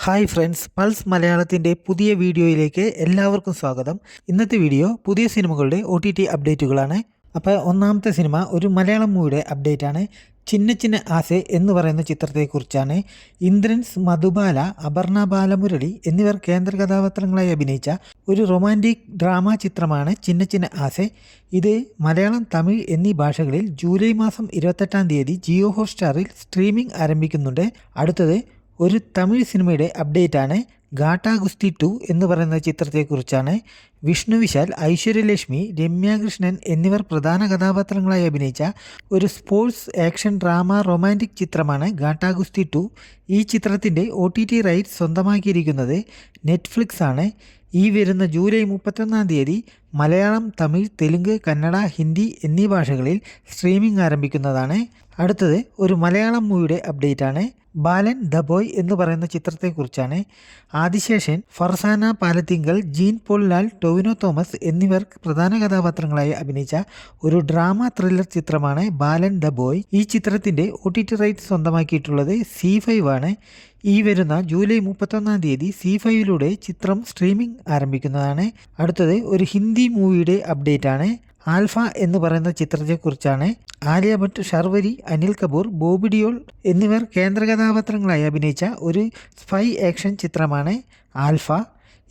Hi friends, pulse മലയാളത്തിൻ്റെ പുതിയ വീഡിയോയിലേക്ക് എല്ലാവർക്കും സ്വാഗതം. ഇന്നത്തെ വീഡിയോ പുതിയ സിനിമകളുടെ OTT അപ്ഡേറ്റുകളാണ്. അപ്പോൾ ഒന്നാമത്തെ സിനിമ ഒരു മലയാളം മൂവിയുടെ അപ്ഡേറ്റ് ആണ്. ചിന്ന ചിന്ന ആസെ എന്ന് പറയുന്ന ചിത്രത്തെക്കുറിച്ചാണ്. ഇന്ദ്രൻസ്, മധുബാല, അപർണ ബാലമുരളി എന്നിവർ കേന്ദ്ര കഥാപാത്രങ്ങളായി അഭിനയിച്ച ഒരു റൊമാൻറ്റിക് ഡ്രാമ ചിത്രമാണ് ചിന്ന ചിന്ന ആസെ. ഇത് മലയാളം, തമിഴ് എന്നീ ഭാഷകളിൽ ജൂലൈ മാസം 28-ാം തീയതി ജിയോ ഹോട്ട്സ്റ്റാറിൽ സ്ട്രീമിംഗ് ആരംഭിക്കുന്നുണ്ട്. അടുത്തത് ഒരു തമിഴ് സിനിമയുടെ അപ്ഡേറ്റ് ആണ്. ഗാട്ടാ ഗുസ്തി 2 എന്ന് പറയുന്ന ചിത്രത്തെക്കുറിച്ചാണ്. വിഷ്ണു വിശാൽ, ഐശ്വര്യലക്ഷ്മി, രമ്യ കൃഷ്ണൻ എന്നിവർ പ്രധാന കഥാപാത്രങ്ങളായി അഭിനയിച്ച ഒരു സ്പോർട്സ് ആക്ഷൻ ഡ്രാമ റൊമാൻറ്റിക് ചിത്രമാണ് ഗാട്ടാ ഗുസ്തി 2. ഈ ചിത്രത്തിൻ്റെ OTT റൈറ്റ്സ് സ്വന്തമാക്കിയിരിക്കുന്നത് നെറ്റ്ഫ്ലിക്സ് ആണ്. ഈ വരുന്ന ജൂലൈ 31-ാം തീയതി മലയാളം, തമിഴ്, തെലുങ്ക്, കന്നഡ, ഹിന്ദി എന്നീ ഭാഷകളിൽ സ്ട്രീമിംഗ് ആരംഭിക്കുന്നതാണ്. അടുത്തത് ഒരു മലയാളം മൂവിയുടെ അപ്ഡേറ്റ് ആണ്. ബാലൻ ദ ബോയ് എന്ന് പറയുന്ന ചിത്രത്തെക്കുറിച്ചാണ്. ആദിശേഷൻ, ഫർസാന പാലത്തിങ്കൽ, ജീൻ പോൾ ലാൽ, ടൊവിനോ തോമസ് എന്നിവർ പ്രധാന കഥാപാത്രങ്ങളായി അഭിനയിച്ച ഒരു ഡ്രാമ ത്രില്ലർ ചിത്രമാണ് ബാലൻ ദ ബോയ്. ഈ ചിത്രത്തിൻ്റെ OTT റൈറ്റ്സ് സ്വന്തമാക്കിയിട്ടുള്ളത് C5 ആണ്. ഈ വരുന്ന ജൂലൈ 31-ാം തീയതി C5-ലൂടെ ചിത്രം സ്ട്രീമിംഗ് ആരംഭിക്കുന്നതാണ്. അടുത്തത് ഒരു ഹിന്ദി മൂവിയുടെ അപ്ഡേറ്റ് ആണ്. ആൽഫ എന്ന് പറയുന്ന ചിത്രത്തെക്കുറിച്ചാണ്. ആലിയ ഭട്ട്, ഷർവരി, അനിൽ കപൂർ, ബോബി ഡിയോൾ എന്നിവർ കേന്ദ്ര കഥാപാത്രങ്ങളായി അഭിനയിച്ച ഒരു സ്പൈ ആക്ഷൻ ചിത്രമാണ് ആൽഫ.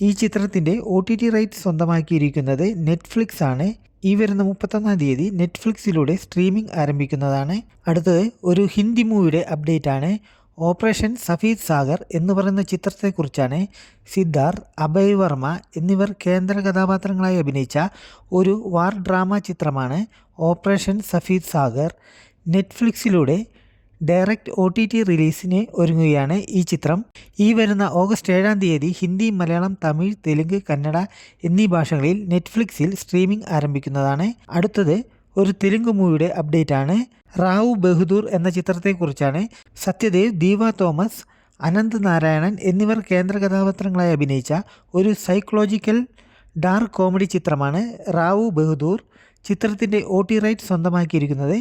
ഈ ചിത്രത്തിൻ്റെ OTT റൈറ്റ്സ് സ്വന്തമാക്കിയിരിക്കുന്നത് നെറ്റ്ഫ്ലിക്സ് ആണ്. ഈ വരുന്ന 31-ാം തീയതി നെറ്റ്ഫ്ലിക്സിലൂടെ സ്ട്രീമിംഗ് ആരംഭിക്കുന്നതാണ്. അടുത്തത് ഒരു ഹിന്ദി മൂവിയുടെ അപ്ഡേറ്റ് ആണ്. ഓപ്പറേഷൻ സഫീദ് സാഗർ എന്ന് പറയുന്ന ചിത്രത്തെക്കുറിച്ചാണ്. സിദ്ധാർത്ഥ്, അഭയ് വർമ്മ എന്നിവർ കേന്ദ്ര കഥാപാത്രങ്ങളായി അഭിനയിച്ച ഒരു വാർ ഡ്രാമ ചിത്രമാണ് ഓപ്പറേഷൻ സഫീദ് സാഗർ. നെറ്റ്ഫ്ലിക്സിലൂടെ ഡയറക്റ്റ് OTT റിലീസിന് ഒരുങ്ങുകയാണ് ഈ ചിത്രം. ഈ വരുന്ന ഓഗസ്റ്റ് 7-ാം തീയതി ഹിന്ദി, മലയാളം, തമിഴ്, തെലുങ്ക്, കന്നഡ എന്നീ ഭാഷകളിൽ നെറ്റ്ഫ്ലിക്സിൽ സ്ട്രീമിംഗ് ആരംഭിക്കുന്നതാണ്. അടുത്തത് ഒരു തെലുങ്ക് മൂവിയുടെ അപ്ഡേറ്റ് ആണ്. റാവു ബഹദൂർ എന്ന ചിത്രത്തെക്കുറിച്ചാണ്. സത്യദേവ്, ദീവ തോമസ്, അനന്ത് നാരായണൻ എന്നിവർ കേന്ദ്ര കഥാപാത്രങ്ങളായി അഭിനയിച്ച ഒരു സൈക്കോളജിക്കൽ ഡാർക്ക് കോമഡി ചിത്രമാണ് റാവു ബഹദൂർ. ചിത്രത്തിൻ്റെ OTT റൈറ്റ് സ്വന്തമാക്കിയിരിക്കുന്നത്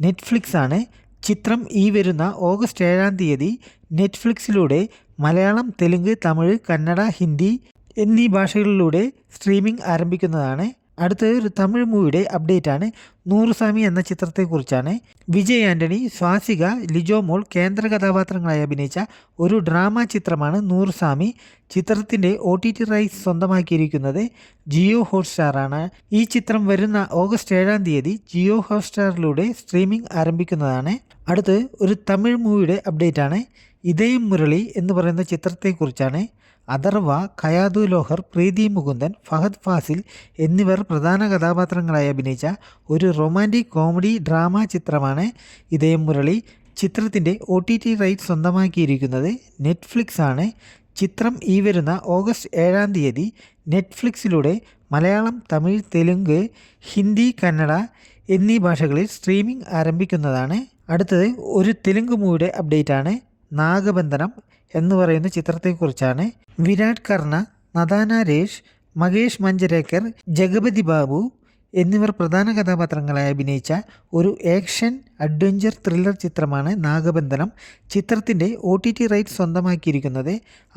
നെറ്റ്ഫ്ലിക്സ് ആണ്. ചിത്രം ഈ വരുന്ന ഓഗസ്റ്റ് 7-ാം തീയതി നെറ്റ്ഫ്ലിക്സിലൂടെ മലയാളം, തെലുങ്ക്, തമിഴ്, കന്നഡ, ഹിന്ദി എന്നീ ഭാഷകളിലൂടെ സ്ട്രീമിംഗ് ആരംഭിക്കുന്നതാണ്. അടുത്തത് ഒരു തമിഴ് മൂവിയുടെ അപ്ഡേറ്റ് ആണ്. നൂറുസാമി എന്ന ചിത്രത്തെക്കുറിച്ചാണ്. വിജയ് ആൻ്റണി, സ്വാസിക, ലിജോ മോൾ കേന്ദ്ര കഥാപാത്രങ്ങളായി അഭിനയിച്ച ഒരു ഡ്രാമ ചിത്രമാണ് നൂറുസാമി. ചിത്രത്തിൻ്റെ OTT റൈറ്റ്സ് സ്വന്തമാക്കിയിരിക്കുന്നത് ജിയോ ഹോട്ട്സ്റ്റാർ ആണ്. ഈ ചിത്രം വരുന്ന ഓഗസ്റ്റ് 7-ാം തീയതി ജിയോ ഹോട്ട്സ്റ്റാറിലൂടെ സ്ട്രീമിംഗ് ആരംഭിക്കുന്നതാണ്. അടുത്ത് ഒരു തമിഴ് മൂവിയുടെ അപ്ഡേറ്റ് ആണ്. ഇതയം മുരളി എന്ന് പറയുന്ന ചിത്രത്തെക്കുറിച്ചാണ്. അഥർവ, ഖയാതു ലോഹർ, പ്രീതി മുകുന്ദൻ, ഫഹദ് ഫാസിൽ എന്നിവർ പ്രധാന കഥാപാത്രങ്ങളായി അഭിനയിച്ച ഒരു റൊമാൻറ്റിക് കോമഡി ഡ്രാമ ചിത്രമാണ് ഇതയം മുരളി. ചിത്രത്തിൻ്റെ OTT റൈറ്റ്സ് സ്വന്തമാക്കിയിരിക്കുന്നത് നെറ്റ്ഫ്ലിക്സ് ആണ്. ചിത്രം ഈ വരുന്ന ഓഗസ്റ്റ് 7-ാം തീയതി നെറ്റ്ഫ്ലിക്സിലൂടെ മലയാളം, തമിഴ്, തെലുങ്ക്, ഹിന്ദി, കന്നഡ എന്നീ ഭാഷകളിൽ സ്ട്രീമിംഗ് ആരംഭിക്കുന്നതാണ്. അടുത്തത് ഒരു തെലുങ്ക് മൂവിയുടെ അപ്ഡേറ്റ് ആണ്. നാഗബന്ധനം എന്ന് പറയുന്ന ചിത്രത്തെക്കുറിച്ചാണ്. വിരാട് കർണ, നദാന രേഷ്, മകേഷ് മഞ്ചരേക്കർ, ജഗപതി ബാബു എന്നിവർ പ്രധാന കഥാപാത്രങ്ങളായി അഭിനയിച്ച ഒരു ആക്ഷൻ അഡ്വഞ്ചർ ത്രില്ലർ ചിത്രമാണ് നാഗബന്ധനം. ചിത്രത്തിൻ്റെ OTT റൈറ്റ് സ്വന്തമാക്കിയിരിക്കുന്നത്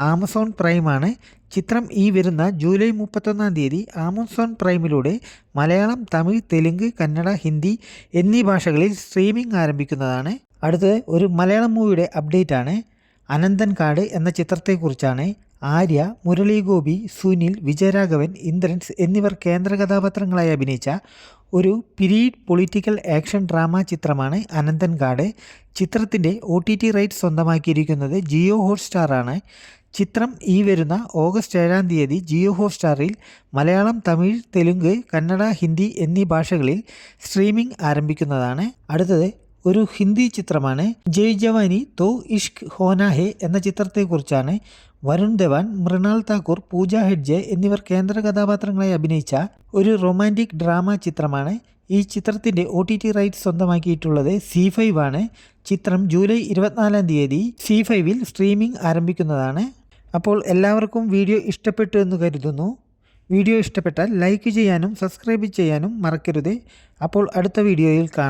ആമസോൺ പ്രൈമാണ്. ചിത്രം ഈ വരുന്ന ജൂലൈ 31-ാം തീയതി ആമസോൺ പ്രൈമിലൂടെ മലയാളം, തമിഴ്, തെലുങ്ക്, കന്നഡ, ഹിന്ദി എന്നീ ഭാഷകളിൽ സ്ട്രീമിംഗ് ആരംഭിക്കുന്നതാണ്. അടുത്തത് ഒരു മലയാളം മൂവിയുടെ അപ്ഡേറ്റ് ആണ്. അനന്തൻകാട് എന്ന ചിത്രത്തെക്കുറിച്ചാണ്. ആര്യ, മുരളി ഗോപി, സുനിൽ, വിജയരാഘവൻ, ഇന്ദ്രൻസ് എന്നിവർ കേന്ദ്ര കഥാപാത്രങ്ങളായി അഭിനയിച്ച ഒരു പീരീഡ് പൊളിറ്റിക്കൽ ആക്ഷൻ ഡ്രാമ ചിത്രമാണ് അനന്തൻകാട്. ചിത്രത്തിൻ്റെ OTT റൈറ്റ് സ്വന്തമാക്കിയിരിക്കുന്നത് ജിയോ ഹോട്ട്സ്റ്റാർ ആണ്. ചിത്രം ഈ വരുന്ന ഓഗസ്റ്റ് 7-ാം തീയതി ജിയോ ഹോട്ട്സ്റ്റാറിൽ മലയാളം, തമിഴ്, തെലുങ്ക്, കന്നഡ, ഹിന്ദി എന്നീ ഭാഷകളിൽ സ്ട്രീമിംഗ് ആരംഭിക്കുന്നതാണ്. അടുത്തത് ഒരു ഹിന്ദി ചിത്രമാണ്. ജയ് ജവാനി തോ ഇഷ്ക് ഹോനാ ഹെ എന്ന ചിത്രത്തെക്കുറിച്ചാണ്. വരുൺ ധവാൻ, മൃണാൽ താക്കൂർ, പൂജ ഹെഡ്ജെ എന്നിവർ കേന്ദ്ര കഥാപാത്രങ്ങളായി അഭിനയിച്ച ഒരു റൊമാൻറ്റിക് ഡ്രാമ ചിത്രമാണ്. ഈ ചിത്രത്തിൻ്റെ OTT റൈറ്റ്സ് സ്വന്തമാക്കിയിട്ടുള്ളത് C5 ആണ്. ചിത്രം ജൂലൈ 24-ാം തീയതി C5-ൽ സ്ട്രീമിംഗ് ആരംഭിക്കുന്നതാണ്. അപ്പോൾ എല്ലാവർക്കും വീഡിയോ ഇഷ്ടപ്പെട്ടു എന്ന് കരുതുന്നു. വീഡിയോ ഇഷ്ടപ്പെട്ടാൽ ലൈക്ക് ചെയ്യാനും സബ്സ്ക്രൈബ് ചെയ്യാനും മറക്കരുത്. അപ്പോൾ അടുത്ത വീഡിയോയിൽ കാണാം.